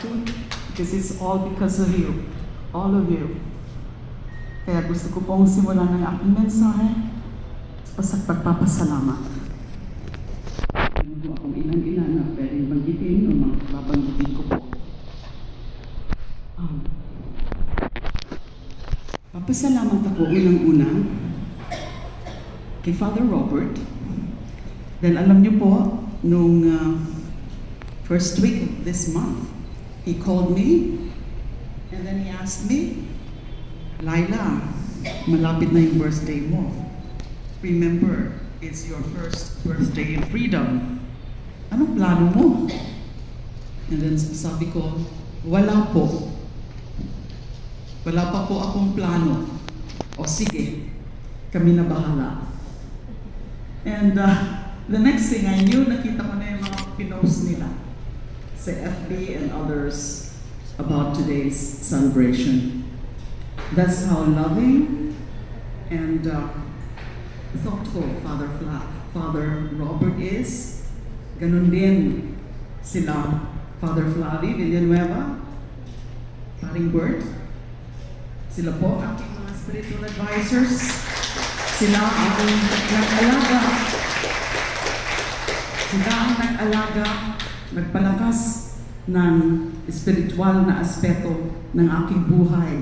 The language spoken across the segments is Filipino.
happy because it's all because of you. All of you. Kaya gusto ko pong simulan ng aking mensahe sa pagpapasalamat. Ano akong ilang-ilan na pwedeng banggitin o babanggitin ko po. Papasalamat ako unang-una kay Father Robert. Dahil alam niyo po, nung first week of this month, he called me and then he asked me, Laila, malapit na yung birthday mo. Remember, it's your first birthday in freedom. Anong plano mo? And then sabi ko, wala po. Wala pa po akong plano. O sige, kami na bahala. And the next thing I knew, nakita ko na yung mga pinost nila sa FB and others about today's celebration. That's how loving and thoughtful Father Robert is. Ganun din sila Father Flavi Villanueva, Paring Bert. Sila po aking mga spiritual advisors. Sila ang aking nag-alaga. Sila ang nag-alaga, nagpalakas ng spiritual na aspeto ng aking buhay.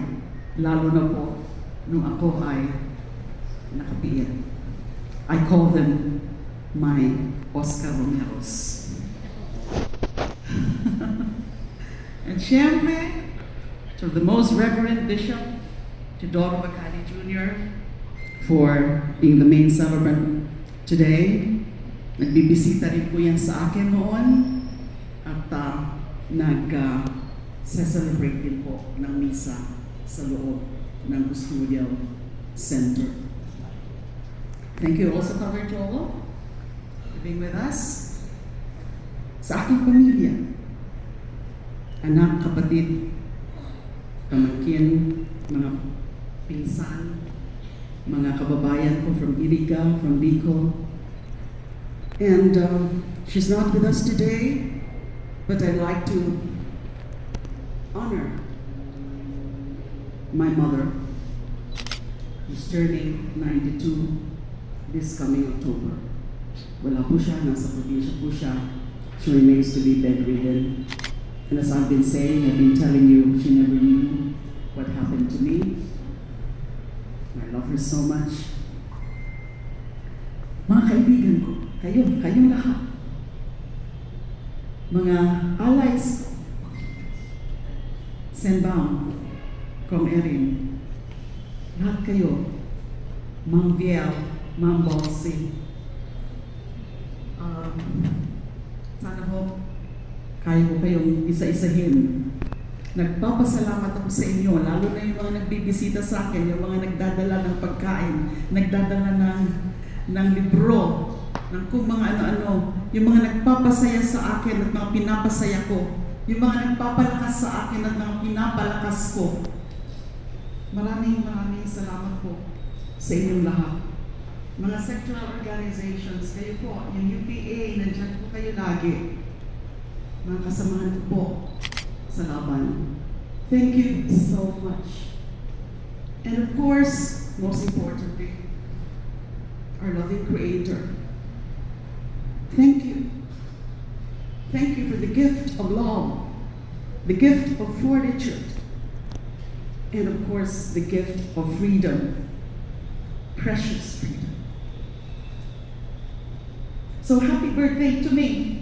Lalo na po nung ako ay nakapiit. I call them my Oscar Romeros. And syempre, to the most Reverend Bishop Teodoro Bacali Jr. for being the main celebrant today. Nagbibisita rin po yan sa akin noon at nag-celebrate din po ng misa sa loob ng Custodial Center. Thank you also, Father Joel, for being with us. Sa aking pamilya, anak, kapatid, pamangkin, mga pinsan, mga kababayan ko from Iriga, from Bicol. And she's not with us today, but I'd like to honor my mother, who's turning 92 this coming October. Wala po siya, nasa probinsya po siya. She remains to be bedridden. And as I've been saying, I've been telling you, she never knew what happened to me. I love her so much. Mga kaibigan ko, kayong lahat. Mga allies, Senbang, Kong Erin, lahat kayo, Mang Viel, Mang Bolsi. Sana ho, kaya ko kayong isa-isahin. Nagpapasalamat ako sa inyo, lalo na yung mga nagbibisita sa akin, yung mga nagdadala ng pagkain, nagdadala ng libro, ng kung mga ano-ano, yung mga nagpapasaya sa akin at mga pinapasaya ko, yung mga nagpapalakas sa akin at mga pinapalakas ko. Maraming salamat po sa inyong lahat. Mga sectoral organizations, kayo po, yung UPA, nandiyan po kayo lagi. Mga kasamahan ko po sa laban. Thank you so much. And of course, most importantly, our loving Creator. Thank you. Thank you for the gift of love, the gift of fortitude, and of course, the gift of freedom, precious freedom. So happy birthday to me.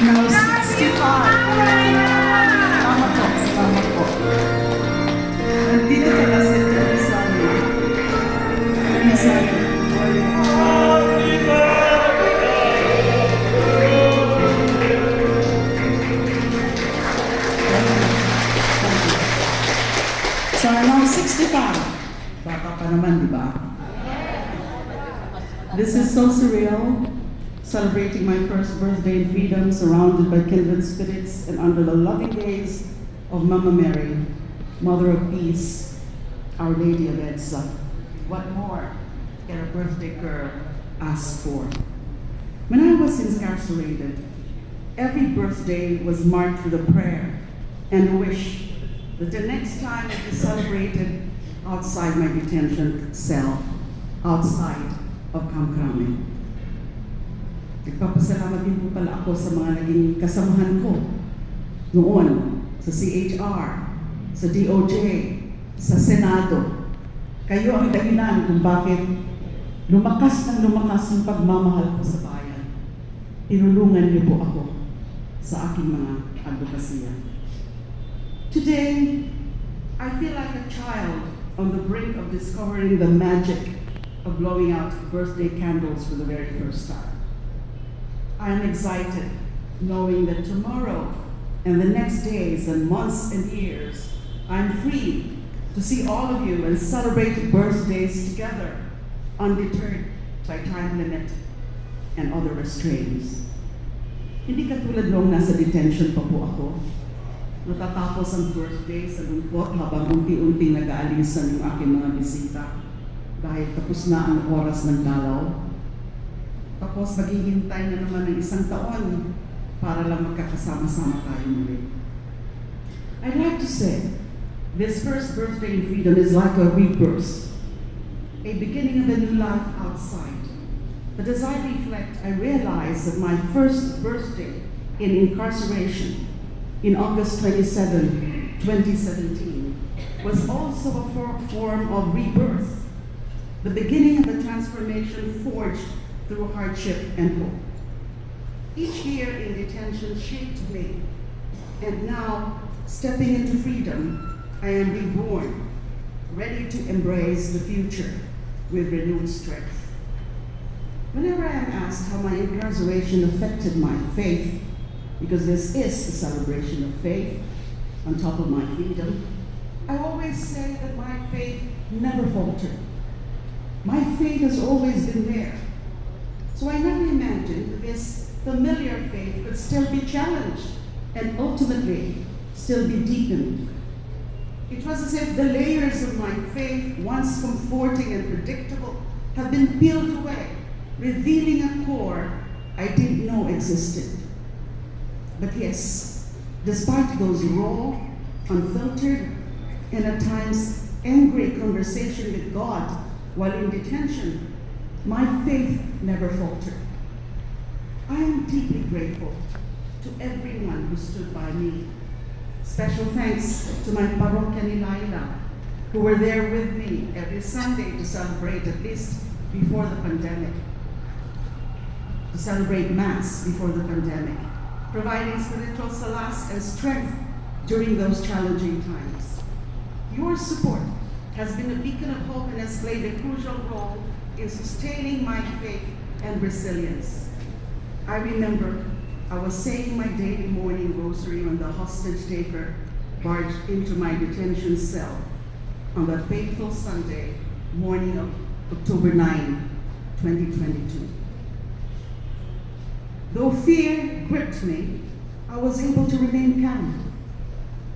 Now 65. Salamat po. Nandito pala si Teresano. So I'm now 65. Bata pa naman, di ba? This is so surreal. Celebrating my first birthday in freedom, surrounded by kindred spirits and under the loving gaze of Mama Mary, Mother of Peace, Our Lady of Edsa. What more can a birthday girl ask for? When I was incarcerated, every birthday was marked with a prayer and a wish that the next time it was celebrated outside my detention cell, outside of Camp Crame. Nagpapasalamat din po pala ako sa mga naging kasamahan ko noon sa CHR, sa DOJ, sa Senado. Kayo ang dahilan kung bakit lumakas yung pagmamahal ko sa bayan. Tinulungan niyo po ako sa aking mga advokasya. Today, I feel like a child on the brink of discovering the magic of blowing out birthday candles for the very first time. I am excited knowing that tomorrow and the next days and months and years, I'm free to see all of you and celebrate birthdays together, undeterred by time limit and other restraints. Hindi katulad noong nasa detention pa po ako. Natatapos ang birthday sa lungkot habang unti-unti nag-aalisan yung aking mga bisita dahil tapos na ang oras ng dalaw. Tapos maghihintay na naman ng isang taon para lang magkakasama-sama tayo muli. I'd like to say, this first birthday in freedom is like a rebirth, a beginning of a new life outside. But as I reflect, I realize that my first birthday in incarceration in August 27, 2017, was also a form of rebirth, the beginning of a transformation forged through hardship and hope. Each year in detention shaped me, and now, stepping into freedom, I am reborn, ready to embrace the future with renewed strength. Whenever I am asked how my incarceration affected my faith, because this is a celebration of faith on top of my freedom, I always say that my faith never faltered. My faith has always been there. So I never imagined that this familiar faith could still be challenged and ultimately still be deepened. It was as if the layers of my faith, once comforting and predictable, have been peeled away, revealing a core I didn't know existed. But yes, despite those raw, unfiltered, and at times angry conversation with God while in detention, my faith never faltered. I am deeply grateful to everyone who stood by me. Special thanks to my parokya ni Laila, who were there with me every Sunday to celebrate, at least before the pandemic, to celebrate Mass before the pandemic, providing spiritual solace and strength during those challenging times. Your support has been a beacon of hope and has played a crucial role in sustaining my faith and resilience. I remember I was saying my daily morning rosary when the hostage taker barged into my detention cell on that fateful Sunday morning of October 9, 2022. Though fear gripped me, I was able to remain calm.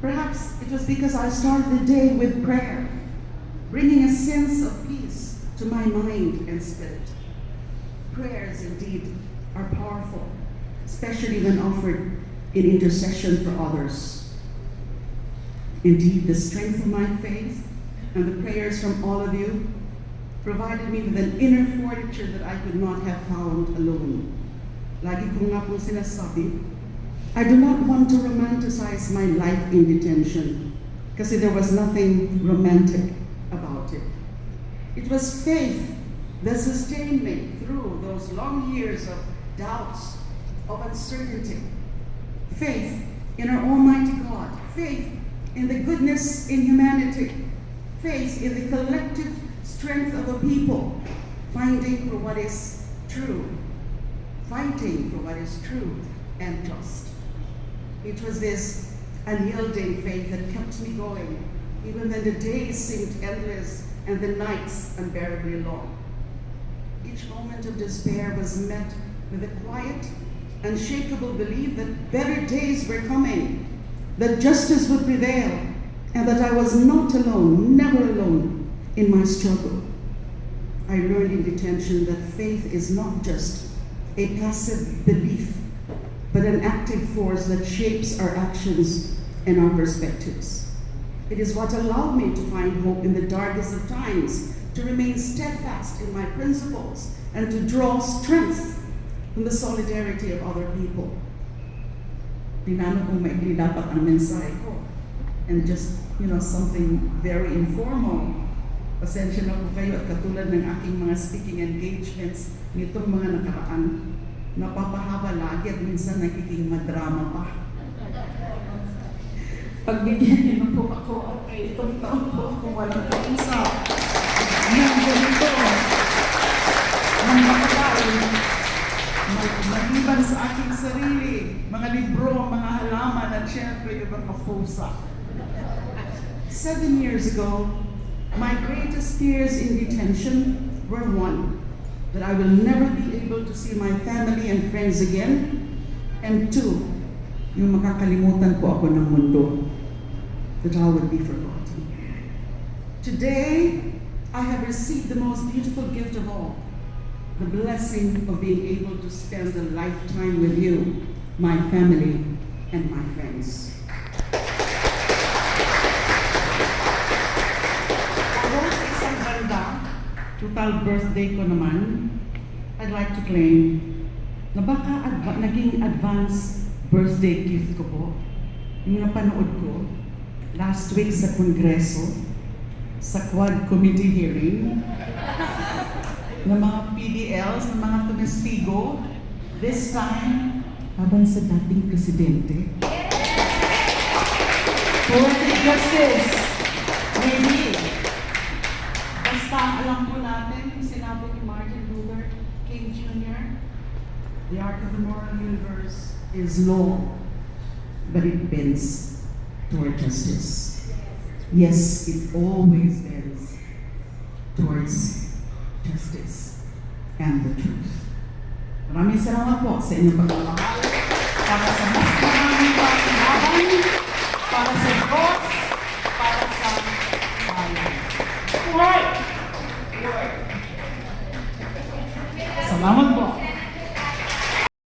Perhaps it was because I started the day with prayer, bringing a sense of peace to my mind and spirit. Prayers indeed are powerful, especially when offered in intercession for others. Indeed, the strength of my faith and the prayers from all of you provided me with an inner fortitude that I could not have found alone. Lagi ko nga pong sinasabi, I do not want to romanticize my life in detention because there was nothing romantic about it. It was faith that sustained me through those long years of doubts, of uncertainty. Faith in our Almighty God. Faith in the goodness in humanity. Faith in the collective strength of a people finding for what is true, fighting for what is true and just. It was this unyielding faith that kept me going, even when the days seemed endless and the nights unbearably long. Each moment of despair was met with a quiet, unshakable belief that better days were coming, that justice would prevail, and that I was not alone, never alone, In my struggle, I learned in detention that faith is not just a passive belief, but an active force that shapes our actions and our perspectives. It is what allowed me to find hope in the darkest of times, to remain steadfast in my principles, and to draw strength from the solidarity of other people. Tinanong kung maigli dapat ang mensahe ko. And just, something very informal. Pasensya na po kayo at katulad ng aking mga speaking engagements nitong mga nakaraan, napapahaba lagi at minsan nagiging madrama pa. Pagbigyan niyo na po ako, okay, itong taon po kung walang kausap. Yan, ganito. Ang makakain, maliban sa aking sarili, mga libro, mga halaman, at syempre yung mga pusa. 7 years ago, my greatest fears in detention were one, that I will never be able to see my family and friends again, and two, yung makakalimutan po ako ng mundo, that I would be forgotten. Today, I have received the most beautiful gift of all, the blessing of being able to spend a lifetime with you, my family, and my friends. Ako sa isang banda, total birthday ko naman, I'd like to claim na baka naging advance birthday gift ko po, yung napanood ko last week sa Kongreso, sa Quad Committee hearing, ng mga PDLs, ng mga tumestigo, this time, habang sa dating presidente. Poetic justice, maybe. Basta alam po natin, yung sinabi ni Martin Luther King Jr., the arc of the moral universe is long, but it bends toward justice. Yes, it always bends towards justice and the truth. Maraming salamat po sa inyong pagmamahal para sa mas maraming paglaban, para sa Diyos,